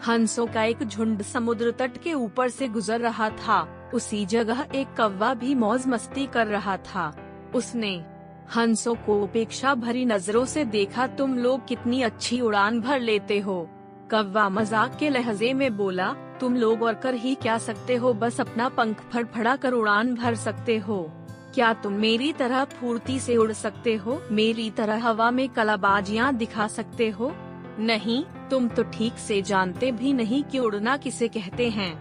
हंसों का एक झुंड समुद्र तट के ऊपर से गुजर रहा था। उसी जगह एक कौवा भी मौज मस्ती कर रहा था। उसने हंसों को उपेक्षा भरी नजरों से देखा। तुम लोग कितनी अच्छी उड़ान भर लेते हो। कौवा मजाक के लहजे में बोला, तुम लोग और कर ही क्या सकते हो, बस अपना पंख फड़फड़ा कर उड़ान भर सकते हो। क्या तुम मेरी तरह फुर्ती से उड़ सकते हो, मेरी तरह हवा में कलाबाजियां दिखा सकते हो? नहीं, तुम तो ठीक से जानते भी नहीं कि उड़ना किसे कहते हैं।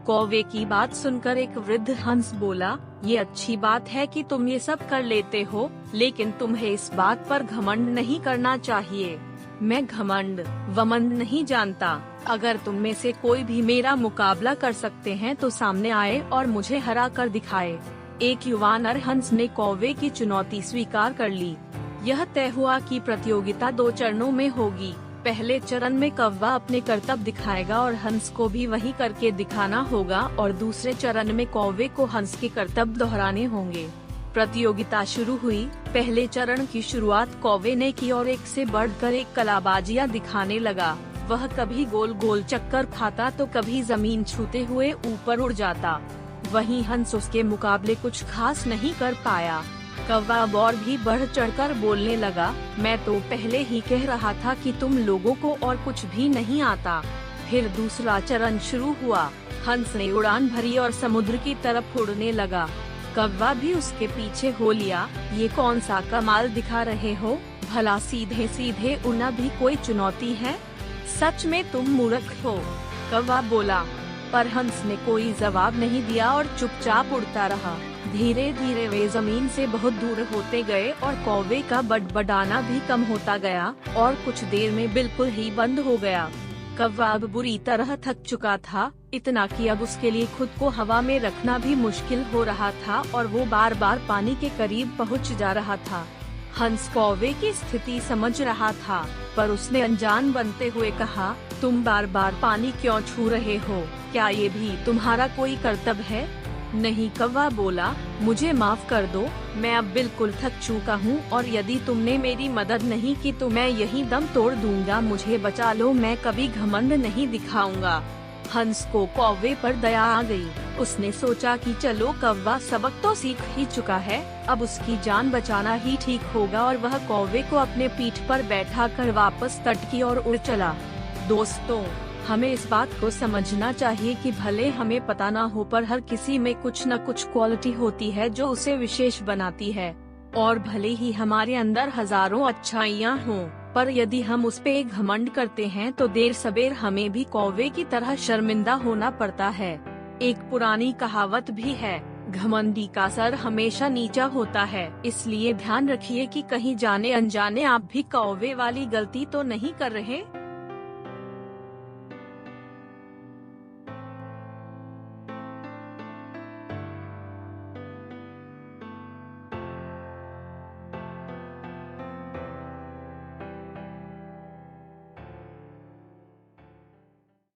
कौवे की बात सुनकर एक वृद्ध हंस बोला, ये अच्छी बात है कि तुम ये सब कर लेते हो, लेकिन तुम्हें इस बात पर घमंड नहीं करना चाहिए। मैं घमंड वमंड नहीं जानता। अगर तुम में से कोई भी मेरा मुकाबला कर सकते हैं तो सामने आए और मुझे हरा कर दिखाए। एक युवा नर हंस ने कौवे की चुनौती स्वीकार कर ली। यह तय हुआ कि प्रतियोगिता 2 चरणों में होगी। पहले चरण में कौवा अपने करतब दिखाएगा और हंस को भी वही करके दिखाना होगा, और दूसरे चरण में कौवे को हंस के करतब दोहराने होंगे। प्रतियोगिता शुरू हुई। पहले चरण की शुरुआत कौवे ने की और एक से बढ़कर एक कलाबाजियां दिखाने लगा। वह कभी गोल गोल चक्कर खाता तो कभी जमीन छूते हुए ऊपर उड़ जाता। वहीं हंस उसके मुकाबले कुछ खास नहीं कर पाया। कौवा अब और भी बढ़ चढ़कर बोलने लगा, मैं तो पहले ही कह रहा था कि तुम लोगों को और कुछ भी नहीं आता। फिर दूसरा चरण शुरू हुआ। हंस ने उड़ान भरी और समुद्र की तरफ उड़ने लगा। कौवा भी उसके पीछे हो लिया। ये कौन सा कमाल दिखा रहे हो, भला सीधे सीधे उड़ना भी कोई चुनौती है? सच में तुम मूर्ख हो, कौवा बोला। पर हंस ने कोई जवाब नहीं दिया और चुपचाप उड़ता रहा। धीरे धीरे वे जमीन से बहुत दूर होते गए और कौवे का बड़बड़ाना भी कम होता गया और कुछ देर में बिल्कुल ही बंद हो गया। कौवा अब बुरी तरह थक चुका था, इतना कि अब उसके लिए खुद को हवा में रखना भी मुश्किल हो रहा था और वो बार बार पानी के करीब पहुंच जा रहा था। हंस कौवे की स्थिति समझ रहा था, पर उसने अनजान बनते हुए कहा, तुम बार बार पानी क्यों छू रहे हो? क्या ये भी तुम्हारा कोई कर्तव्य है? नहीं, कौवा बोला, मुझे माफ कर दो, मैं अब बिल्कुल थक चुका हूँ और यदि तुमने मेरी मदद नहीं की तो मैं यहीं दम तोड़ दूंगा। मुझे बचा लो, मैं कभी घमंड नहीं दिखाऊंगा। हंस को कौवे पर दया आ गई। उसने सोचा कि चलो, कौवा सबक तो सीख ही चुका है, अब उसकी जान बचाना ही ठीक होगा, और वह कौवे को अपने पीठ पर बैठा कर वापस तट की ओर उड़ चला। दोस्तों, हमें इस बात को समझना चाहिए कि भले हमें पता ना हो, पर हर किसी में कुछ न कुछ क्वालिटी होती है जो उसे विशेष बनाती है। और भले ही हमारे अंदर हजारों अच्छाइयाँ हों, पर यदि हम उस पे घमंड करते हैं तो देर सबेर हमें भी कौवे की तरह शर्मिंदा होना पड़ता है। एक पुरानी कहावत भी है, घमंडी का सर हमेशा नीचा होता है। इसलिए ध्यान रखिए कि कहीं जाने अनजाने आप भी कौवे वाली गलती तो नहीं कर रहे।